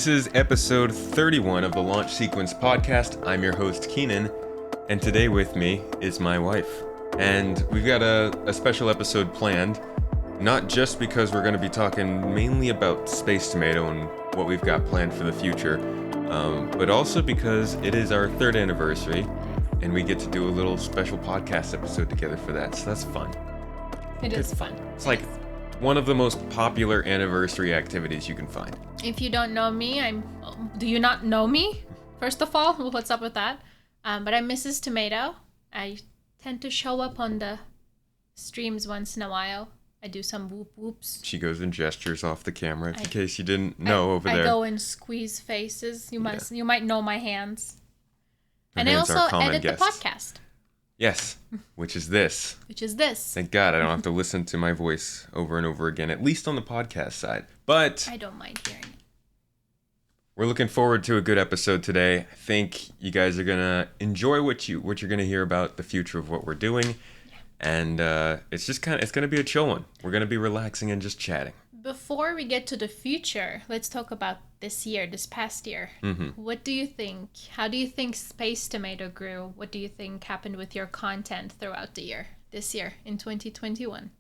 This is episode 31 of the Launch Sequence podcast. I'm your host, Keenan, and today with me is my wife. And we've got a special episode planned, not just because we're going to be talking mainly about Space Tomato and what we've got planned for the future, but also because it is our 3rd anniversary, and we get to do a little special podcast episode together for that, so that's fun. It is fun. It's like one of the most popular anniversary activities you can find. If you don't know me, do you not know me? First of all, what's up with that? But I'm Mrs. Tomato. I tend to show up on the streams once in a while. I do some whoop whoops. She goes and gestures off the camera in case you didn't know over there. I go and squeeze faces. You might know my hands. Her and hands I also edit guests. the podcast. Yes, which is this. Thank God I don't have to listen to my voice over and over again, at least on the podcast side. But I don't mind hearing it. We're looking forward to a good episode today. I think you guys are gonna enjoy what you're gonna hear about the future of what we're doing, and it's gonna be a chill one. We're gonna be relaxing and just chatting. Before we get to the future, let's talk about this past year. Mm-hmm. What do you think? How do you think Space Tomato grew? What do you think happened with your content throughout the year, this year, in 2021?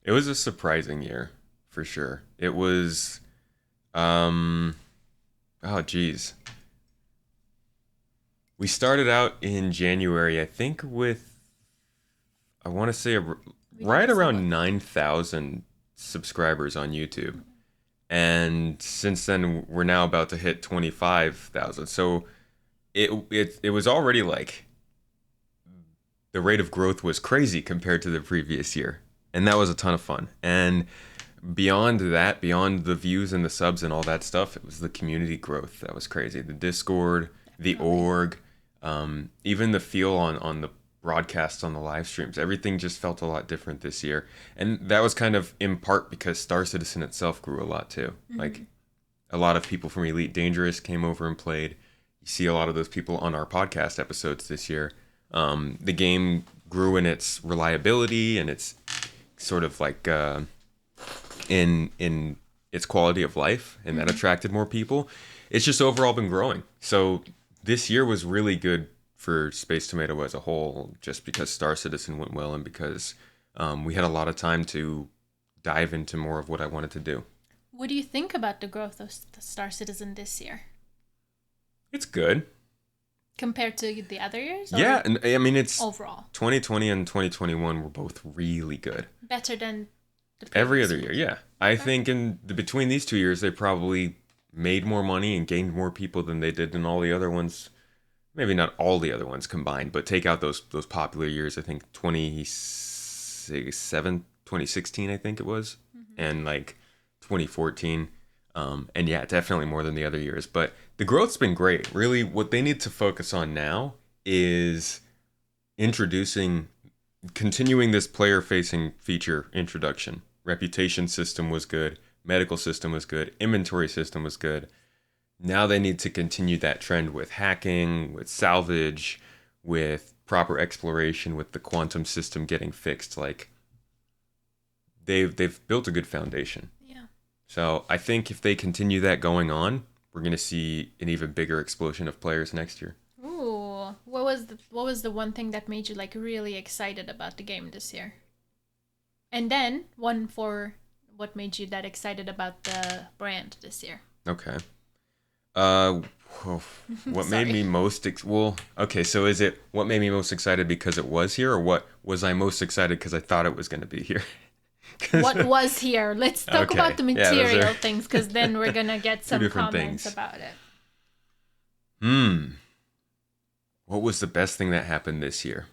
It was a surprising year, for sure. It was, we started out in January, I think, with, I want to say, right around 9,000 subscribers on YouTube. And since then, we're now about to hit 25,000. So it was already like, the rate of growth was crazy compared to the previous year. And that was a ton of fun. And beyond that, beyond the views and the subs and all that stuff, it was the community growth that was crazy. The Discord, the org, even the feel on the broadcasts on the live streams, everything just felt a lot different this year. And that was kind of in part because Star Citizen itself grew a lot too. Mm-hmm. Like a lot of people from Elite Dangerous came over and played. You see a lot of those people on our podcast episodes this year. The game grew in its reliability and its sort of like in its quality of life, and that attracted more people. It's just overall been growing. So this year was really good for Space Tomato as a whole, just because Star Citizen went well and because we had a lot of time to dive into more of what I wanted to do. What do you think about the growth of Star Citizen this year? It's good. Compared to the other years? Yeah, and I mean, it's overall. 2020 and 2021 were both really good. Better than the previous every other year, yeah. I think between these 2 years, they probably made more money and gained more people than they did in all the other ones. Maybe not all the other ones combined, but take out those popular years. I think 2016, I think it was, and like 2014. And yeah, definitely more than the other years. But the growth's been great. Really, what they need to focus on now is continuing this player-facing feature introduction. Reputation system was good. Medical system was good. Inventory system was good. Now they need to continue that trend with hacking, with salvage, with proper exploration, with the quantum system getting fixed. Like, they've built a good foundation. Yeah. So I think if they continue that going on, we're going to see an even bigger explosion of players next year. Ooh, what was the one thing that made you like really excited about the game this year? And then one for what made you that excited about the brand this year? Okay. What made me most so is it what made me most excited because it was here, or what was I most excited because I thought it was going to be here? What was here? Let's talk about the material things, because then we're going to get some comments about it. What was the best thing that happened this year?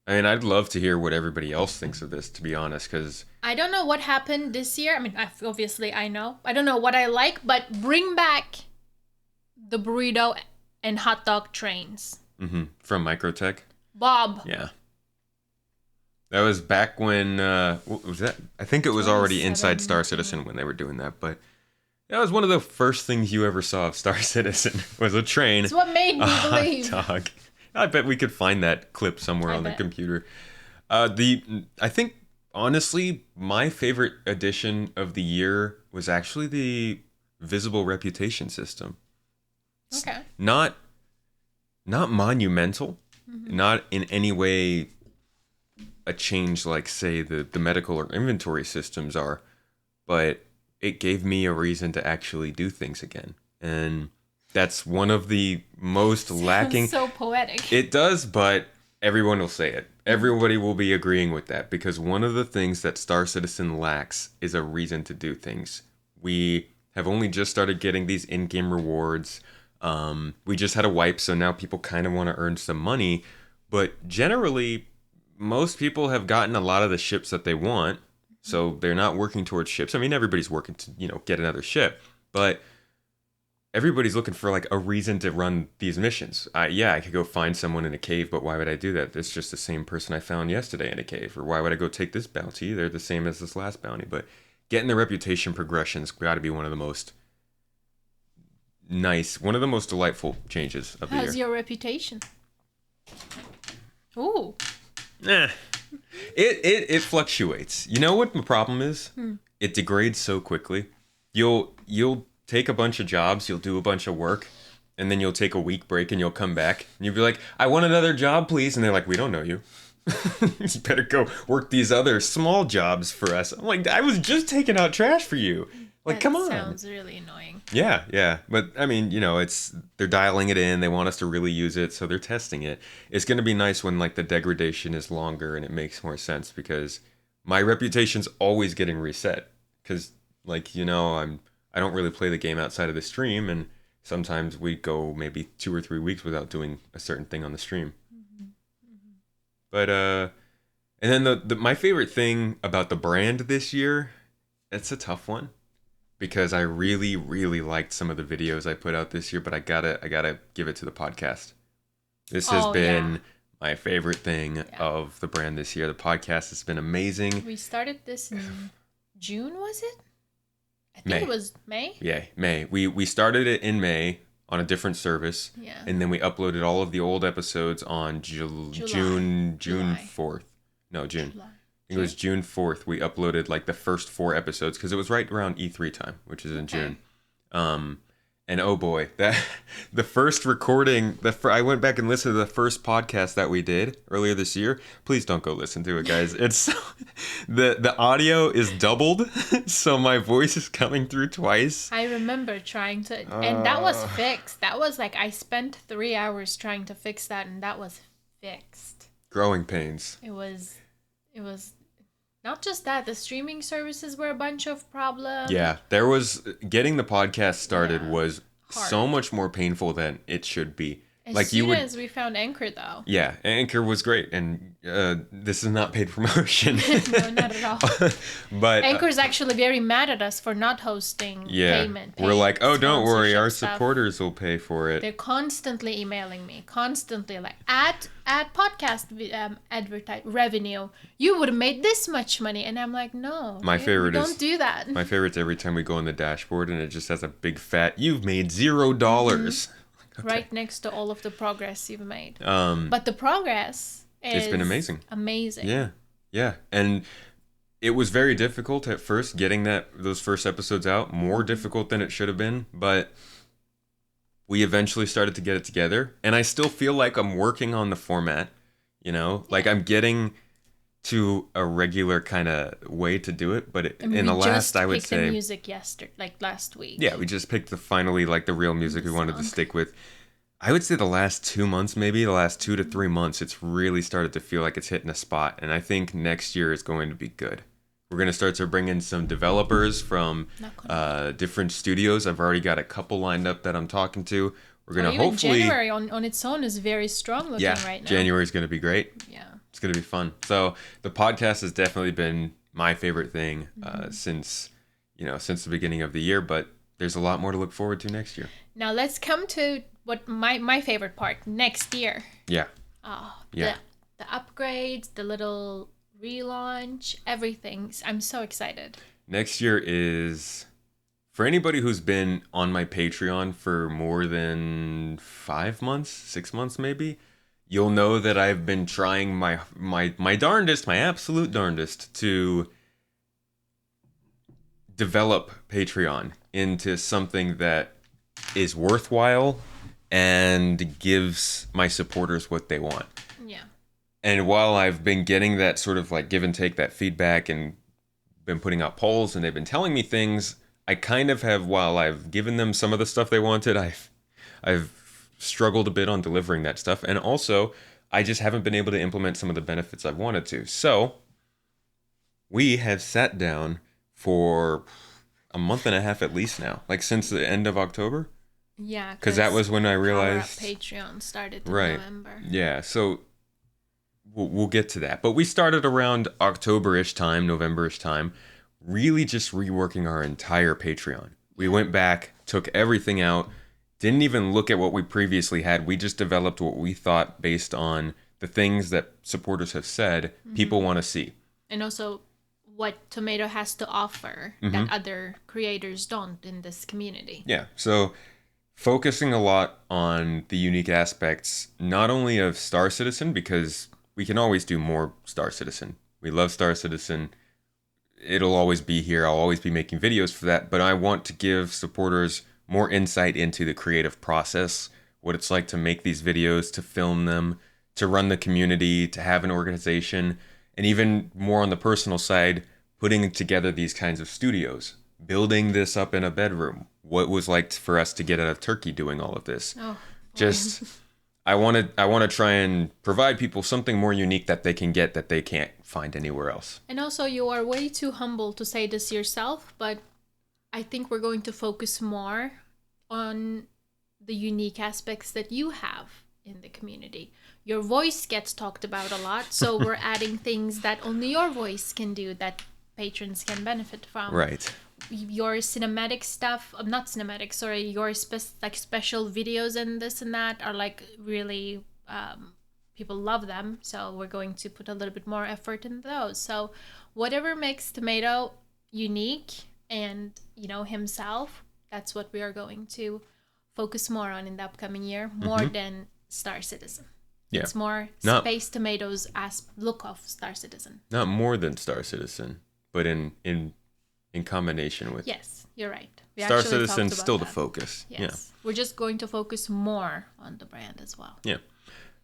I mean, I'd love to hear what everybody else thinks of this, to be honest, because I don't know what happened this year. I mean, obviously I know. I don't know what I like, but bring back the burrito and hot dog trains. From Microtech. Bob. Yeah. That was back when, what was that? I think it was already inside Star Citizen when they were doing that, but that was one of the first things you ever saw of Star Citizen, was a train. It's what made me believe. Hot dog. I bet we could find that clip somewhere on the computer. I think, honestly, my favorite edition of the year was actually the visible reputation system. Okay. Not monumental, not in any way a change like, say, the medical or inventory systems are, but it gave me a reason to actually do things again. And that's one of the most lacking. So poetic. It does, but everyone will say it. Everybody will be agreeing with that, because one of the things that Star Citizen lacks is a reason to do things. We have only just started getting these in-game rewards. We just had a wipe, so now people kind of want to earn some money. But generally, most people have gotten a lot of the ships that they want, so they're not working towards ships. I mean, everybody's working to, get another ship, but everybody's looking for like a reason to run these missions. I could go find someone in a cave, but why would I do that? It's just the same person I found yesterday in a cave. Or why would I go take this bounty? They're the same as this last bounty. But getting the reputation progression's got to be one of the most delightful changes of the year. How's your reputation? Ooh. It fluctuates. You know what the problem is? It degrades so quickly. You'll take a bunch of jobs, you'll do a bunch of work, and then you'll take a week break and you'll come back and you'll be like, I want another job, please. And they're like, we don't know you. You better go work these other small jobs for us. I'm like, I was just taking out trash for you. Like, come on. Sounds really annoying. Yeah. But I mean, they're dialing it in. They want us to really use it, so they're testing it. It's going to be nice when like the degradation is longer and it makes more sense, because my reputation's always getting reset. Because I don't really play the game outside of the stream, and sometimes we go maybe 2 or 3 weeks without doing a certain thing on the stream. But and then my favorite thing about the brand this year, it's a tough one, because I really, really liked some of the videos I put out this year, but I gotta give it to the podcast. This has been my favorite thing of the brand this year. The podcast has been amazing. We started this in June, was it? I think May. it was May. Yeah, May. We started it in May on a different service. Yeah. And then we uploaded all of the old episodes on June July. 4th. No, June. July. I think it was June 4th. We uploaded like the first 4 episodes, because it was right around E3 time, which is in June. And oh boy, that the first recording, I went back and listened to the first podcast that we did earlier this year. Please don't go listen to it, guys. It's the audio is doubled, so my voice is coming through twice. I remember trying to, and that was fixed. That was like, I spent 3 hours trying to fix that, and that was fixed. Growing pains. It was not just that. The streaming services were a bunch of problems. Yeah, getting the podcast started was hard. So much more painful than it should be. As soon as we found Anchor, though. Yeah, Anchor was great, and this is not paid promotion. No, not at all. But Anchor's actually very mad at us for not hosting payment. We're like, oh, don't worry, our stuff. supporters will pay for it. They're constantly emailing me, like, add podcast revenue. You would have made this much money, and I'm like, no. My favorite don't do that. My favorite's every time we go on the dashboard and it just has a big fat, you've made $0. Okay. Right next to all of the progress you've made. But the progress it's been amazing. Yeah. And it was very difficult at first getting those first episodes out, more difficult than it should have been, but we eventually started to get it together, and I still feel like I'm working on the format, like I'm getting to a regular kind of way to do it, but in the last, I would say, the music last week. Yeah, we just picked the real music we wanted to stick with. I would say the last 2 months, maybe the last 2 to 3 months, it's really started to feel like it's hitting a spot, and I think next year is going to be good. We're going to start to bring in some developers from different studios. I've already got a couple lined up that I'm talking to. We're going to hopefully... January on its own is very strong looking right now. January is going to be great. Yeah. It's going to be fun. So the podcast has definitely been my favorite thing since the beginning of the year, but there's a lot more to look forward to next year. Now let's come to what my favorite part, next year. Yeah. The upgrades, the little relaunch, everything. I'm so excited. Next year is, for anybody who's been on my Patreon for more than 5 months, 6 months maybe, you'll know that I've been trying my darndest, my absolute darndest, to develop Patreon into something that is worthwhile and gives my supporters what they want. Yeah. And while I've been getting that sort of like give and take, that feedback, and been putting out polls and they've been telling me things, I kind of have, while I've given them some of the stuff they wanted, I've struggled a bit on delivering that stuff. And also, I just haven't been able to implement some of the benefits I've wanted to. So we have sat down for a month and a half at least now, like since the end of October. Yeah, because that was when I realized Power Up Patreon started in right. November. Yeah, so we'll get to that. But we started around October-ish time, November-ish time, really just reworking our entire Patreon. We went back, took everything out, didn't even look at what we previously had. We just developed what we thought based on the things that supporters have said people want to see. And also what Tomato has to offer that other creators don't in this community. Yeah, so focusing a lot on the unique aspects, not only of Star Citizen, because we can always do more Star Citizen. We love Star Citizen. It'll always be here. I'll always be making videos for that. But I want to give supporters more insight into the creative process, what it's like to make these videos, to film them, to run the community, to have an organization, and even more on the personal side, putting together these kinds of studios, building this up in a bedroom. What it was like for us to get out of Turkey doing all of this. Oh, just I want to try and provide people something more unique that they can get that they can't find anywhere else. And also, you are way too humble to say this yourself, but I think we're going to focus more on the unique aspects that you have in the community. Your voice gets talked about a lot, so we're adding things that only your voice can do that patrons can benefit from. Right. Your cinematic stuff, not cinematic, sorry, your special videos and this and that are like really, people love them. So we're going to put a little bit more effort in those. So whatever makes Tomato unique and, himself, that's what we are going to focus more on in the upcoming year, more than Star Citizen. Yeah. It's more Space Tomatoes as look of Star Citizen. Not more than Star Citizen, but in combination with. Yes, you're right. Star Citizen's still the focus. Yes. Yeah. We're just going to focus more on the brand as well. Yeah.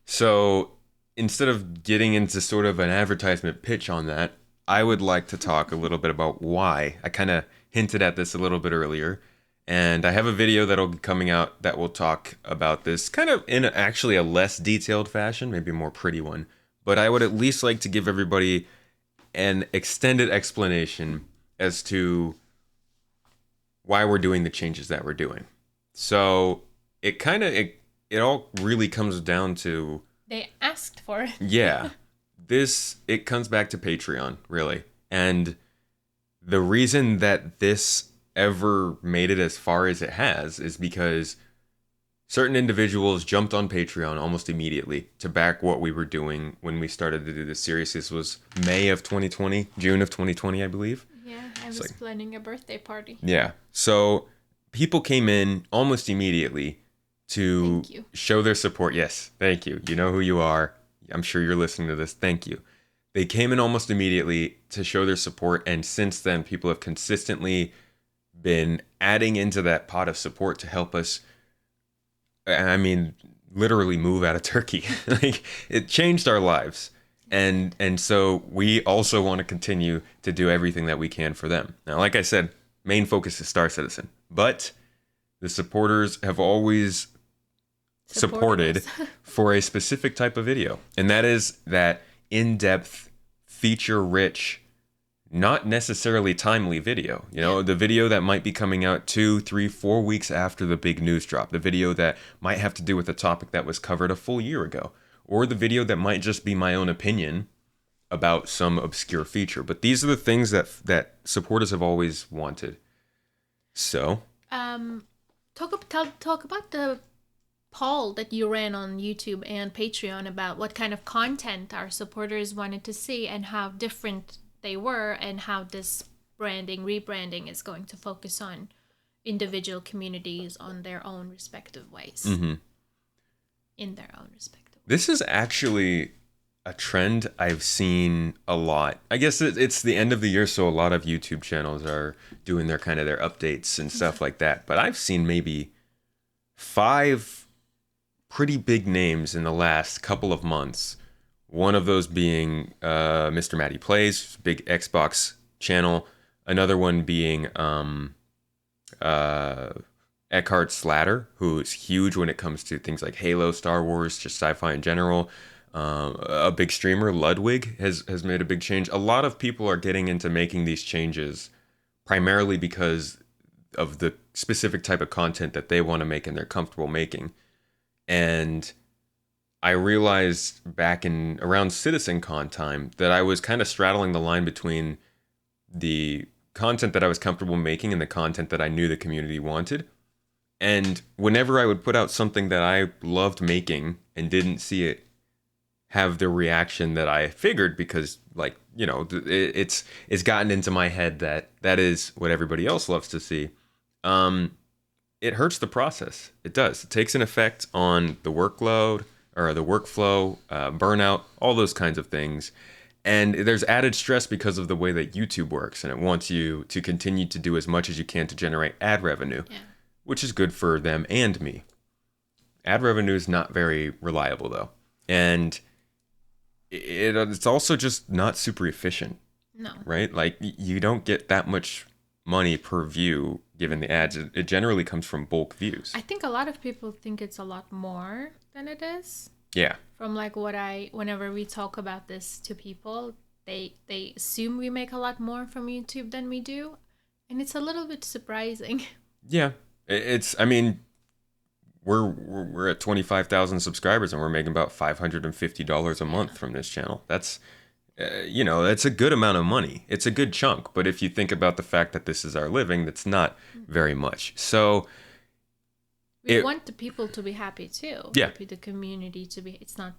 So instead of getting into sort of an advertisement pitch on that, I would like to talk a little bit about why. I kind of hinted at this a little bit earlier. And I have a video that'll be coming out that will talk about this kind of in actually a less detailed fashion, maybe a more pretty one. But I would at least like to give everybody an extended explanation as to why we're doing the changes that we're doing. So it all really comes down to... They asked for it. Yeah. It comes back to Patreon, really. And the reason that this ever made it as far as it has is because certain individuals jumped on Patreon almost immediately to back what we were doing when we started to do this series. This was May of 2020, June of 2020, I believe. Yeah, I was planning a birthday party. Yeah. So people came in almost immediately to show their support. Yes, thank you. You know who you are. I'm sure you're listening to this. Thank you. They came in almost immediately to show their support, and since then, people have consistently been adding into that pot of support to help us, I mean, literally move out of Turkey. Like, it changed our lives. And so we also want to continue to do everything that we can for them. Now, like I said, main focus is Star Citizen, but the supporters have always supported for a specific type of video. And that is that in-depth, feature-rich, not necessarily timely video. The video that might be coming out 2, 3, 4 weeks after the big news drop. The video that might have to do with a topic that was covered a full year ago. Or the video that might just be my own opinion about some obscure feature. But these are the things that supporters have always wanted. So... Talk about the poll that you ran on YouTube and Patreon about what kind of content our supporters wanted to see and how different they were, and how this rebranding is going to focus on individual communities on their own respective ways. Mm-hmm. In their own respective ways. This is actually a trend I've seen a lot. I guess it's the end of the year, so a lot of YouTube channels are doing their updates and stuff like that. But I've seen maybe 5 pretty big names in the last couple of months. One of those being Mr. Matty Plays, big Xbox channel. Another one being Eckhart Slatter, who is huge when it comes to things like Halo, Star Wars, just sci-fi in general. A big streamer, Ludwig, has made a big change. A lot of people are getting into making these changes primarily because of the specific type of content that they want to make and they're comfortable making. And I realized back in around CitizenCon time that I was kind of straddling the line between the content that I was comfortable making and the content that I knew the community wanted. And whenever I would put out something that I loved making and didn't see it have the reaction that I figured, because like, you know, it's gotten into my head that that is what everybody else loves to see. It hurts the process. It does. It takes an effect on the workload or the workflow, burnout, all those kinds of things. And there's added stress because of the way that YouTube works, and it wants you to continue to do as much as you can to generate ad revenue, which is good for them and me. Ad revenue is not very reliable though, and it's also just not super efficient. No. Right? Like you don't get that much money per view given the ads. It generally comes from bulk views. I think a lot of people think it's a lot more than it is. Yeah. From like whenever we talk about this to people, they assume we make a lot more from YouTube than we do, and it's a little bit surprising. Yeah. I mean, we're at 25,000 subscribers and we're making about $550 a month from this channel. That's that's a good amount of money. It's a good chunk, but if you think about the fact that this is our living, that's not very much. So we want the people to be happy too. Yeah. The community to be. It's not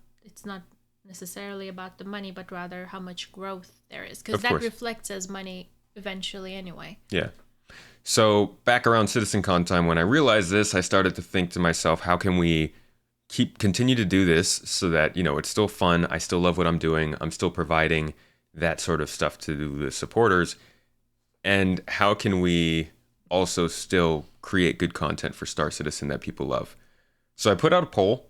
necessarily about the money, but rather how much growth there is, because that reflects as money eventually anyway. Yeah. So back around CitizenCon time, when I realized this, I started to think to myself, how can we continue to do this so that, it's still fun. I still love what I'm doing. I'm still providing that sort of stuff to the supporters. And how can we also still create good content for Star Citizen that people love? So I put out a poll,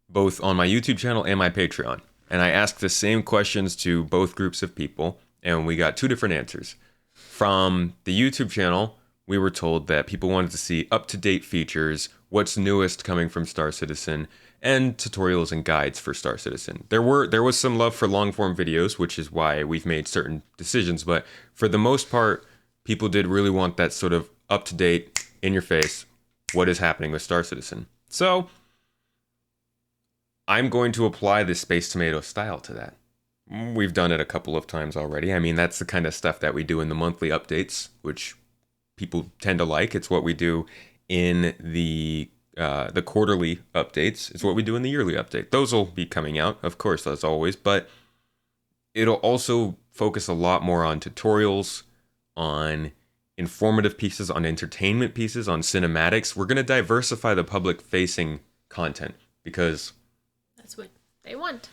both on my YouTube channel and my Patreon. And I asked the same questions to both groups of people, and we got two different answers. From the YouTube channel, we were told that people wanted to see up-to-date features, what's newest coming from Star Citizen, and tutorials and guides for Star Citizen. There was some love for long-form videos, which is why we've made certain decisions, but for the most part, people did really want that sort of up-to-date, in-your-face, what is happening with Star Citizen. So I'm going to apply this Space Tomato style to that. We've done it a couple of times already. I mean, that's the kind of stuff that we do in the monthly updates, which people tend to like. It's what we do in the quarterly updates. It's what we do in the yearly update. Those will be coming out, of course, as always, but it'll also focus a lot more on tutorials, on informative pieces, on entertainment pieces, on cinematics. We're going to diversify the public-facing content because that's what they want.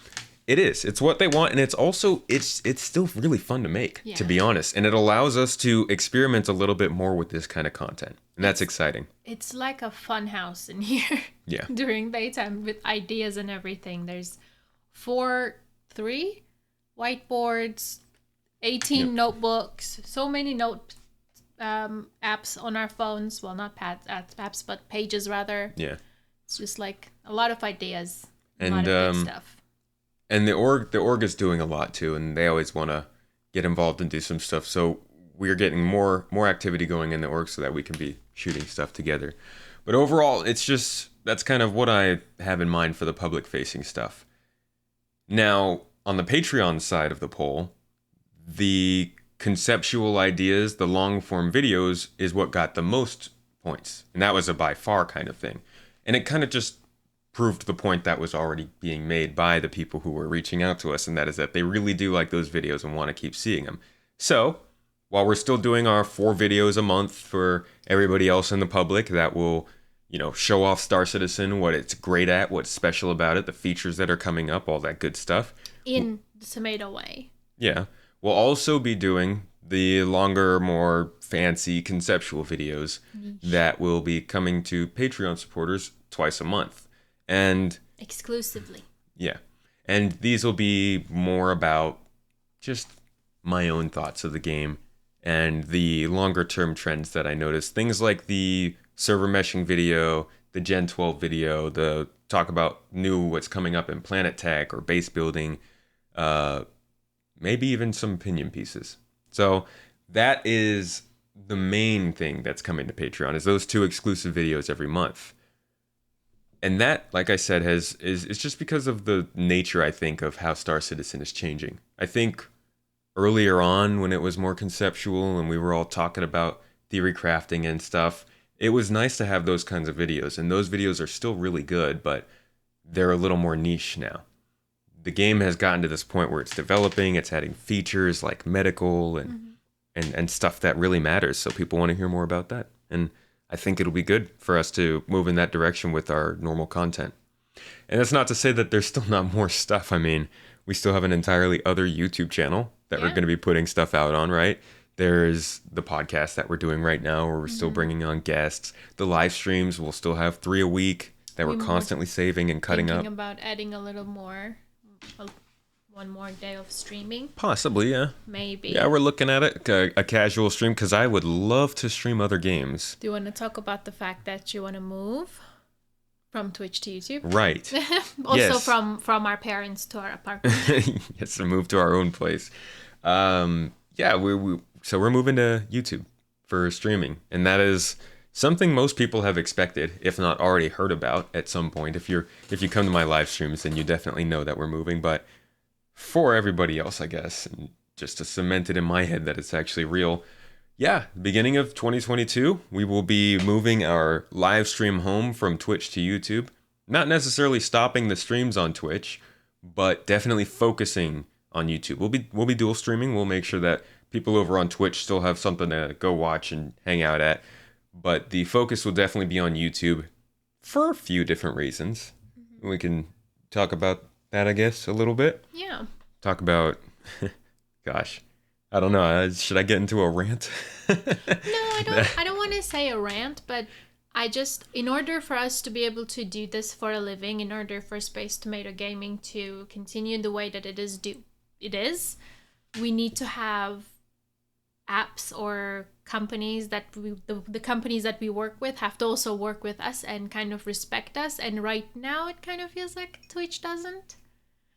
It is. It's what they want, and it's also it's still really fun to make, to be honest. And it allows us to experiment a little bit more with this kind of content, and that's exciting. It's like a fun house in here. Yeah. During daytime with ideas and everything. There's 3 whiteboards, 18 notebooks, so many apps on our phones. Well, not apps, but pages rather. Yeah. It's just like a lot of ideas, and a lot of good stuff. And the org is doing a lot too, and they always want to get involved and do some stuff. So we're getting more activity going in the org so that we can be shooting stuff together. But overall, that's kind of what I have in mind for the public-facing stuff. Now, on the Patreon side of the poll, the conceptual ideas, the long-form videos, is what got the most points. And that was a by far kind of thing. And it kind of just proved the point that was already being made by the people who were reaching out to us, and that is that they really do like those videos and want to keep seeing them. So, while we're still doing our 4 videos a month for everybody else in the public that will, show off Star Citizen, what it's great at, what's special about it, the features that are coming up, all that good stuff. In the tomato way. Yeah. We'll also be doing the longer, more fancy conceptual videos that will be coming to Patreon supporters twice a month. And exclusively. yeah. And these will be more about just my own thoughts of the game and the longer term trends that I noticed. Things like the server meshing video, the Gen 12 video, the talk about what's coming up in Planet Tech or base building, uh, maybe even some opinion pieces. So that is the main thing that's coming to Patreon is those 2 exclusive videos every month. And that, like I said, is just because of the nature, I think, of how Star Citizen is changing. I think earlier on, when it was more conceptual and we were all talking about theory crafting and stuff, it was nice to have those kinds of videos. And those videos are still really good, but they're a little more niche now. The game has gotten to this point where it's developing, it's adding features like medical and stuff that really matters. So people want to hear more about that. And I think it'll be good for us to move in that direction with our normal content. And that's not to say that there's still not more stuff. I mean, we still have an entirely other YouTube channel that we're going to be putting stuff out on, right? There's the podcast that we're doing right now where we're still bringing on guests. The live streams, we'll still have 3 a week that we're constantly saving and cutting up. Thinking about adding a little more, one more day of streaming. Possibly, yeah. Maybe. Yeah, we're looking at it, a casual stream, because I would love to stream other games. Do you want to talk about the fact that you want to move from Twitch to YouTube? Right. Also yes. from our parents to our apartment. Yes, to move to our own place. Yeah, so we're moving to YouTube for streaming, and that is something most people have expected, if not already heard about at some point. If you come to my live streams, then you definitely know that we're moving. But for everybody else, I guess, and just to cement it in my head that it's actually real, yeah, beginning of 2022, we will be moving our live stream home from Twitch to YouTube. Not necessarily stopping the streams on Twitch, but definitely focusing on YouTube. We'll be dual streaming. We'll make sure that people over on Twitch still have something to go watch and hang out at. But the focus will definitely be on YouTube for a few different reasons. We can talk about that, I guess, a little bit. Yeah. Talk about, gosh, I don't know. Should I get into a rant? No, I don't want to say a rant, but in order for us to be able to do this for a living, in order for Space Tomato Gaming to continue the way that it is, we need to have apps or companies that the companies that we work with have to also work with us and kind of respect us. And right now it kind of feels like Twitch doesn't.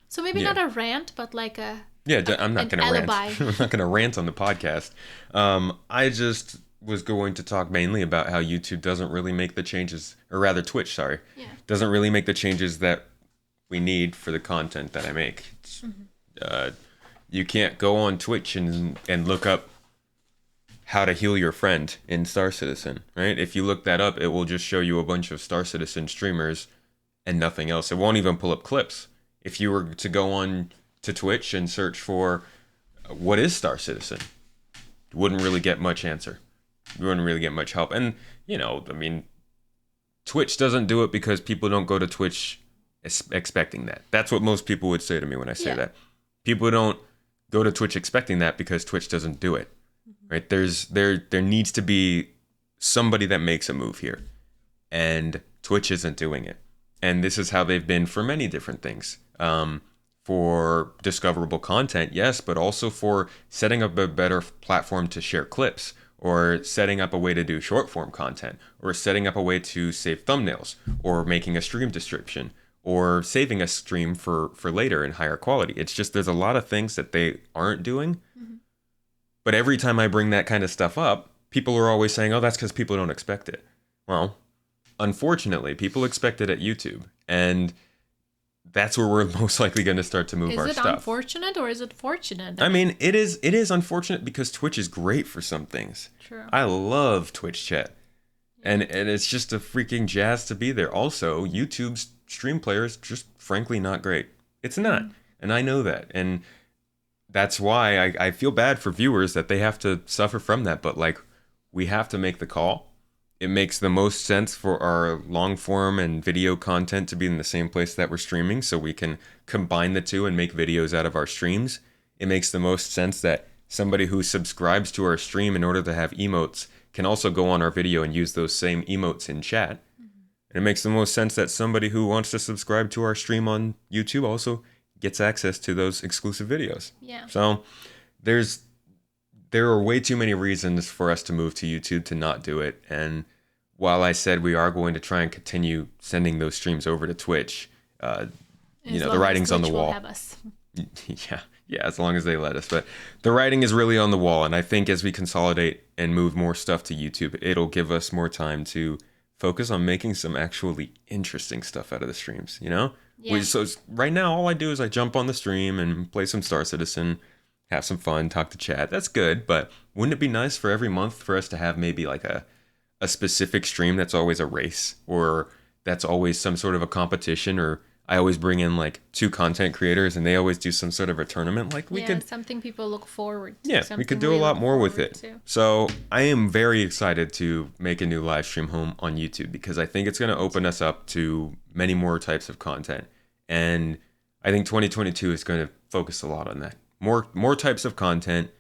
So maybe not a rant, but like I'm not going to rant. alibi. I'm not going to rant on the podcast. I just was going to talk mainly about how YouTube doesn't really make the changes, or rather Twitch, sorry, doesn't really make the changes that we need for the content that I make. You can't go on Twitch and look up how to heal your friend in Star Citizen, right? If you look that up, it will just show you a bunch of Star Citizen streamers and nothing else. It won't even pull up clips. If you were to go on to Twitch and search for what is Star Citizen, you wouldn't really get much answer. You wouldn't really get much help. And, I mean, Twitch doesn't do it because people don't go to Twitch expecting that. That's what most people would say to me when I say that. People don't go to Twitch expecting that because Twitch doesn't do it. Right? There needs to be somebody that makes a move here, and Twitch isn't doing it. And this is how they've been for many different things. For discoverable content, yes, but also for setting up a better platform to share clips, or setting up a way to do short form content, or setting up a way to save thumbnails, or making a stream description, or saving a stream for later in higher quality. It's just there's a lot of things that they aren't doing. But every time I bring that kind of stuff up, people are always saying, oh, that's because people don't expect it. Well, unfortunately, people expect it at YouTube. And that's where we're most likely going to start to move our stuff. Is it unfortunate or is it fortunate? I mean, it is unfortunate because Twitch is great for some things. True. I love Twitch chat. And it's just a freaking jazz to be there. Also, YouTube's stream player is just frankly not great. It's not. And I know that. And that's why I feel bad for viewers that they have to suffer from that. But we have to make the call. It makes the most sense for our long form and video content to be in the same place that we're streaming, so we can combine the two and make videos out of our streams. It makes the most sense that somebody who subscribes to our stream in order to have emotes can also go on our video and use those same emotes in chat. And it makes the most sense that somebody who wants to subscribe to our stream on YouTube also gets access to those exclusive videos. Yeah. So there are way too many reasons for us to move to YouTube to not do it. And while I said we are going to try and continue sending those streams over to Twitch, the writing's on the wall. Have us. Yeah, as long as they let us. But the writing is really on the wall, and I think as we consolidate and move more stuff to YouTube, it'll give us more time to focus on making some actually interesting stuff out of the streams, Yeah. So right now, all I do is I jump on the stream and play some Star Citizen, have some fun, talk to chat. That's good, but wouldn't it be nice for every month for us to have maybe like a specific stream that's always a race, or that's always some sort of a competition, or I always bring in like 2 content creators and they always do some sort of a tournament. Like we could something people look forward to. Yeah, we could do a lot more with it. So I am very excited to make a new live stream home on YouTube because I think it's going to open us up to many more types of content. And I think 2022 is going to focus a lot on that. More types of content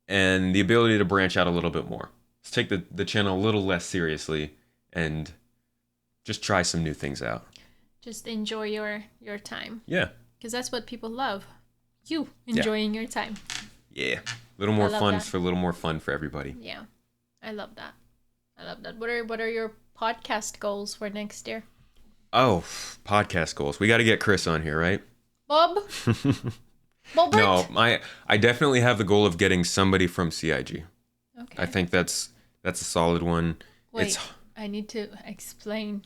and the ability to branch out a little bit more. Let's take the channel a little less seriously and just try some new things out. Just enjoy your time. Yeah. Because that's what people love. You enjoying your time. Yeah. A little more fun for everybody. Yeah. I love that. What are your podcast goals for next year? Oh, podcast goals. We got to get Chris on here, right? Bob? Bobert? No, I definitely have the goal of getting somebody from CIG. Okay. I think that's a solid one. Wait, I need to explain.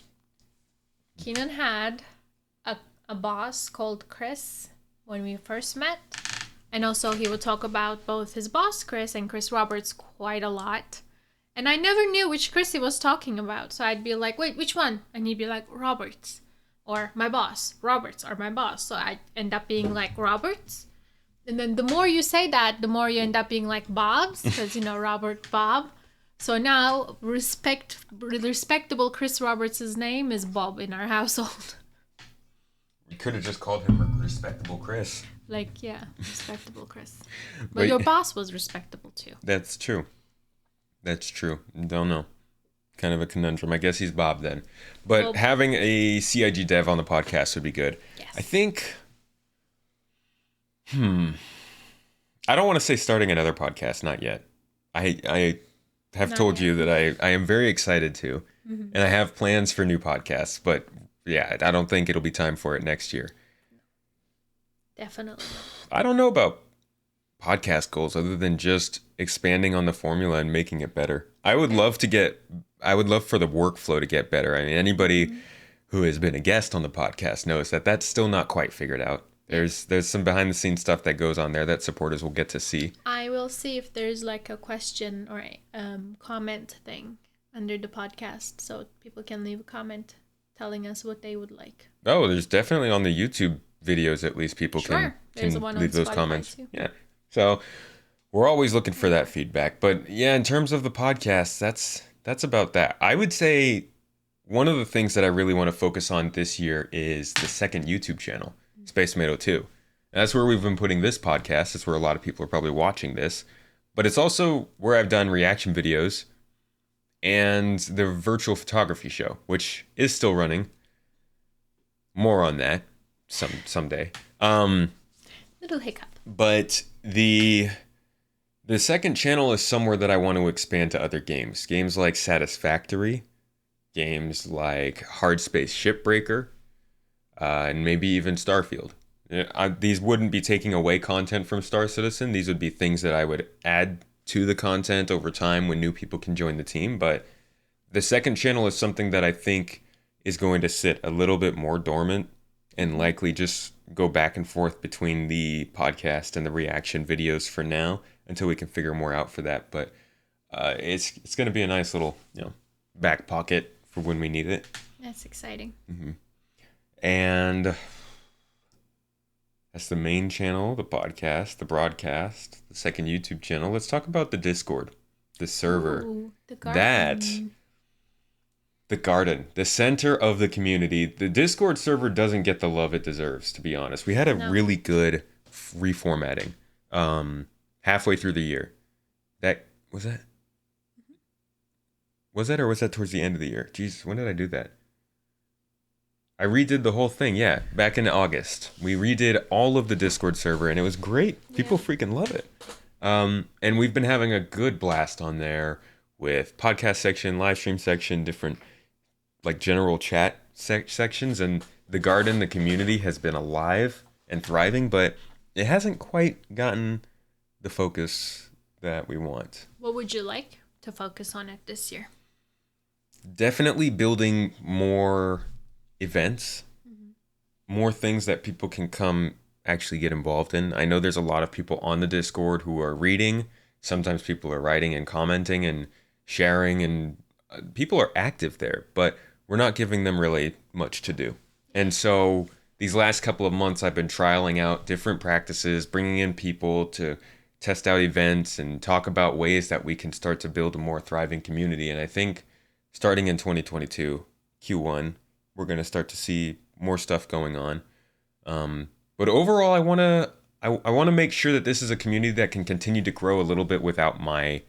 Keenan had a boss called Chris when we first met. And also he would talk about both his boss, Chris, and Chris Roberts quite a lot. And I never knew which Chris he was talking about. So I'd be like, wait, which one? And he'd be like, Roberts. Or my boss. Roberts or my boss. So I'd end up being like Roberts. And then the more you say that, the more you end up being like Bob's. Because, Robert Bob. So now, respectable Chris Roberts' name is Bob in our household. You could have just called him Respectable Chris. Respectable Chris. But your boss was respectable too. That's true. Don't know. Kind of a conundrum. I guess he's Bob then. But having a CIG dev on the podcast would be good. Yes. I think... I don't want to say starting another podcast, not yet. I have told you that I am very excited to, and I have plans for new podcasts, but yeah, I don't think it'll be time for it next year. Definitely. I don't know about podcast goals other than just expanding on the formula and making it better. I would love for the workflow to get better. I mean, anybody who has been a guest on the podcast knows that that's still not quite figured out. There's some behind the scenes stuff that goes on there that supporters will get to see. I will see if there's like a question or comment thing under the podcast so people can leave a comment telling us what they would like. Oh, there's definitely on the YouTube videos at least people can leave those comments. Too. Yeah. So we're always looking for that feedback. But yeah, in terms of the podcast, that's about that. I would say one of the things that I really want to focus on this year is the second YouTube channel. Space Tomato 2. And that's where we've been putting this podcast. That's where a lot of people are probably watching this. But it's also where I've done reaction videos and the virtual photography show, which is still running. More on that someday. Little hiccup. But the second channel is somewhere that I want to expand to other games. Games like Satisfactory. Games like Hard Space Shipbreaker. And maybe even Starfield. These wouldn't be taking away content from Star Citizen. These would be things that I would add to the content over time when new people can join the team. But the second channel is something that I think is going to sit a little bit more dormant and likely just go back and forth between the podcast and the reaction videos for now until we can figure more out for that. But it's going to be a nice little back pocket for when we need it. That's exciting. Mm-hmm. And that's the main channel, the podcast, the broadcast, the second YouTube channel. Let's talk about the Discord, the server. Ooh, the garden. The garden, the center of the community. The Discord server doesn't get the love it deserves, to be honest. We had a really good reformatting halfway through the year. Was that or was that towards the end of the year? Jeez, when did I do that? I redid the whole thing, yeah, back in August. We redid all of the Discord server, and it was great. People Yeah. freaking love it. And we've been having a good blast on there with podcast section, live stream section, different like general chat sections, and the garden, the community has been alive and thriving, but it hasn't quite gotten the focus that we want. What would you like to focus on it this year? Definitely building more events, more things that people can come actually get involved in. I know there's a lot of people on the Discord who are reading. Sometimes people are writing and commenting and sharing, and people are active there, but we're not giving them really much to do. And so these last couple of months, I've been trialing out different practices, bringing in people to test out events and talk about ways that we can start to build a more thriving community. And I think starting in 2022, Q1, we're going to start to see more stuff going on. But overall, I want to make sure that this is a community that can continue to grow a little bit without my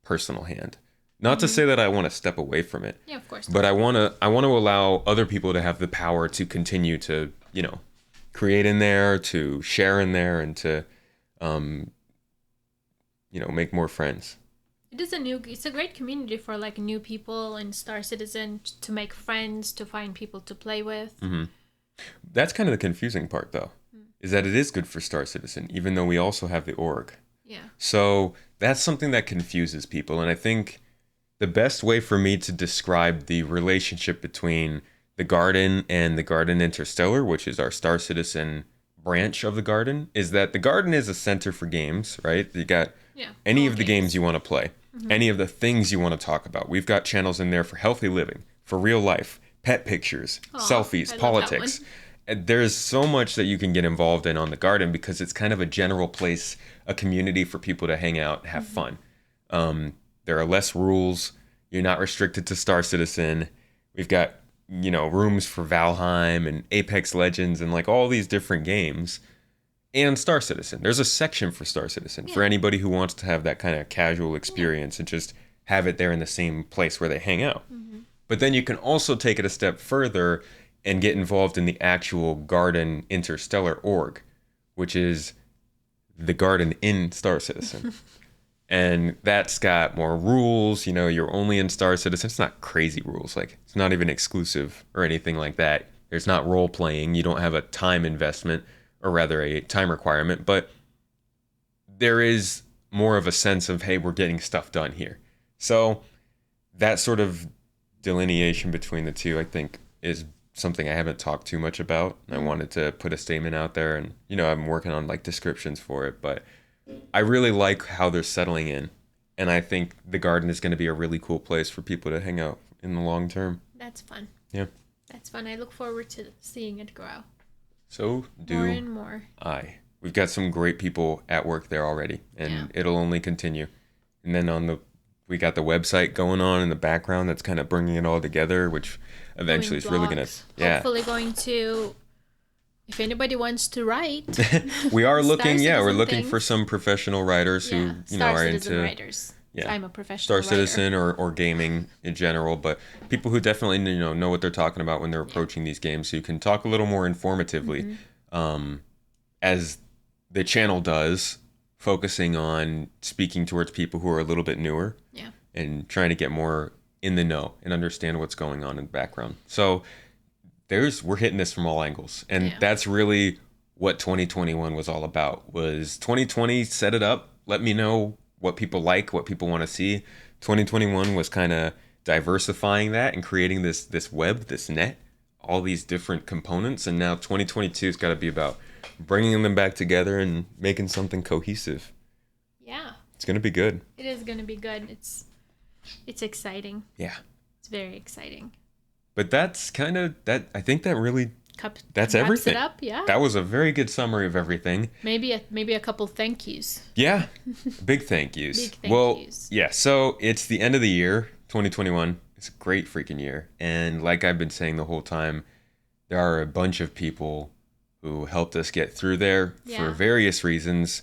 personal hand. Not to say that I want to step away from it. Yeah, of course. But I want to allow other people to have the power to continue to, create in there, to share in there, and to make more friends. It's a great community for like new people and Star Citizen to make friends, to find people to play with. Mm-hmm. That's kind of the confusing part, though, is that it is good for Star Citizen, even though we also have the org. Yeah. So that's something that confuses people. And I think the best way for me to describe the relationship between the Garden and the Garden Interstellar, which is our Star Citizen branch of the Garden, is that the Garden is a center for games, right? You got any of the games you want to play, any of the things you want to talk about. We've got channels in there for healthy living, for real life, pet pictures, selfies, politics. There's so much that you can get involved in on the Garden because it's kind of a general place, a community for people to hang out, have fun. There are less rules. You're not restricted to Star Citizen. We've got, rooms for Valheim and Apex Legends and like all these different games. And Star Citizen. There's a section for Star Citizen for anybody who wants to have that kind of casual experience and just have it there in the same place where they hang out. But then you can also take it a step further and get involved in the actual Garden Interstellar org, which is the Garden in Star Citizen. And that's got more rules. You're only in Star Citizen. It's not crazy rules. Like, it's not even exclusive or anything like that. There's not role playing. You don't have a time investment, or rather a time requirement. But there is more of a sense of, hey, we're getting stuff done here. So that sort of delineation between the two, I think, is something I haven't talked too much about. I wanted to put a statement out there, and I'm working on like descriptions for it, but I really like how they're settling in, and I think the Garden is going to be a really cool place for people to hang out in the long term. That's fun. Yeah. That's fun. I look forward to seeing it grow. So do more and more. We've got some great people at work there already, and it'll only continue. And then we got the website going on in the background that's kind of bringing it all together, which eventually is really going to... Hopefully going to... If anybody wants to write... we are looking, we're looking for some professional writers who, are into... writers. Yeah. I'm a professional Star writer. Citizen or gaming in general, but people who definitely, know what they're talking about when they're approaching these games, so you can talk a little more informatively, as the channel does, focusing on speaking towards people who are a little bit newer and trying to get more in the know and understand what's going on in the background. So we're hitting this from all angles, and that's really what 2021 was all about. Was 2020 set it up, let me know what people like, what people want to see. 2021 was kind of diversifying that and creating this web, this net, all these different components, and now 2022 has got to be about bringing them back together and making something cohesive. Yeah. It's going to be good. It is going to be good. It's exciting. Yeah. It's very exciting. But that's kind of that. I think that really that's wraps everything. It up, yeah. That was a very good summary of everything. Maybe a couple thank yous. Yeah, big thank yous. Yeah. So it's the end of the year, 2021. It's a great freaking year, and like I've been saying the whole time, there are a bunch of people who helped us get through there for various reasons,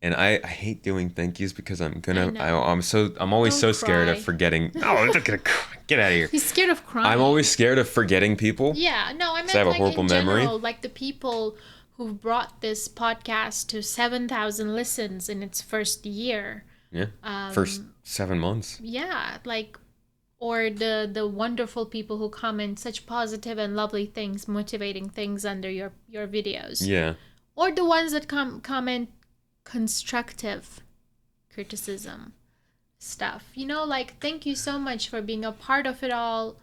And I hate doing thank yous because I'm know. I'm always Don't so scared of cry. forgetting. Oh, I'm not gonna cry. Get out of here. He's scared of crying. I'm always scared of forgetting people. Yeah, no, I So I meant have a like horrible in memory. general, like the people who brought this podcast to 7,000 listens in its first year. Yeah. First 7 months. Yeah, like, or the wonderful people who comment such positive and lovely things, motivating things under your videos. Yeah. Or the ones that comment constructive criticism stuff. You know, like, thank you so much for being a part of it all.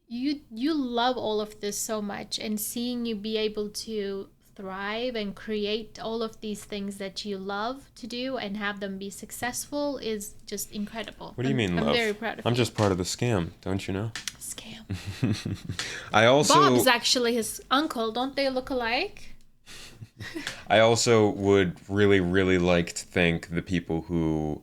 You love all of this so much, and seeing you be able to thrive and create all of these things that you love to do and have them be successful is just incredible. What do you mean, love? I'm very proud of you. I'm just part of the scam, don't you know? Scam. I also Bob's actually his uncle. Don't they look alike? I also would really, really like to thank the people who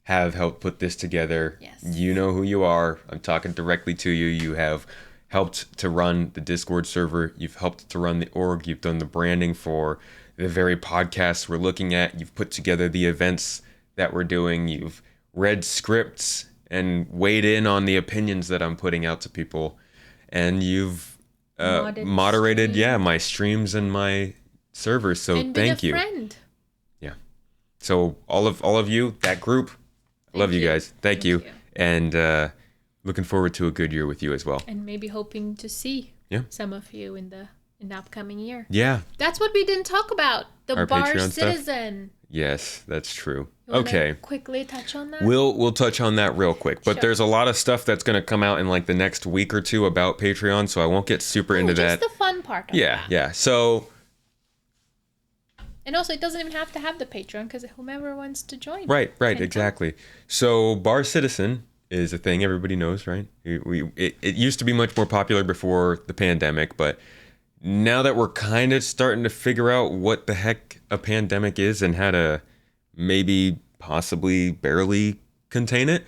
have helped put this together. Yes. You know who you are. I'm talking directly to you. You have helped to run the Discord server. You've helped to run the org. You've done the branding for the very podcasts we're looking at. You've put together the events that we're doing. You've read scripts and weighed in on the opinions that I'm putting out to people. And you've moderated, my streams and my servers. So and thank you. Friend. Yeah. So all of you, that group, I love you guys. Thank you. And looking forward to a good year with you as well. And maybe hoping to see some of you in the upcoming year. Yeah. That's what we didn't talk about. The Our Bar Patreon Citizen. Stuff? Yes, that's true. You wanna Okay. quickly touch on that? We'll touch on that real quick. But Sure. there's a lot of stuff that's going to come out in like the next week or two about Patreon, so I won't get super into just that. the fun part of Yeah, that. yeah. So and also, it doesn't even have to have the Patreon, because whomever wants to join. Right, can exactly. So Bar Citizen is a thing everybody knows, right? It used to be much more popular before the pandemic, but now that we're kind of starting to figure out what the heck a pandemic is and how to maybe, possibly, barely contain it,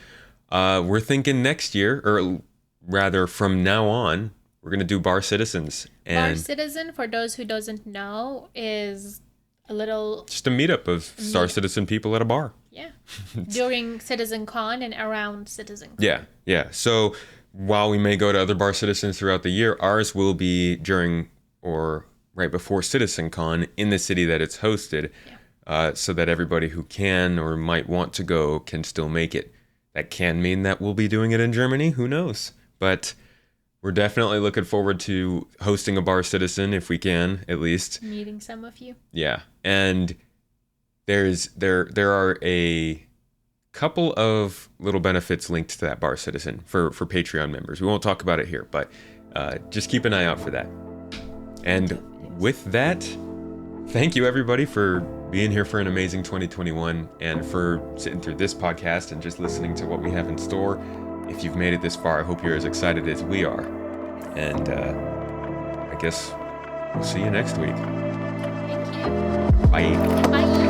we're thinking next year, or rather from now on, we're going to do Bar Citizens. And Bar Citizen, for those who doesn't know, is a little... just a meetup of Star Citizen people at a bar. Yeah. During CitizenCon and around CitizenCon. Yeah. So while we may go to other Bar Citizens throughout the year, ours will be during or right before CitizenCon in the city that it's hosted, so that everybody who can or might want to go can still make it. That can mean that we'll be doing it in Germany. Who knows? But we're definitely looking forward to hosting a Bar Citizen if we can, at least. Meeting some of you. Yeah. And there are a couple of little benefits linked to that Bar Citizen for Patreon members. We won't talk about it here, but just keep an eye out for that. And with that, thank you everybody for being here for an amazing 2021 and for sitting through this podcast and just listening to what we have in store. If you've made it this far, I hope you're as excited as we are. And I guess we'll see you next week. Thank you. Bye. Bye.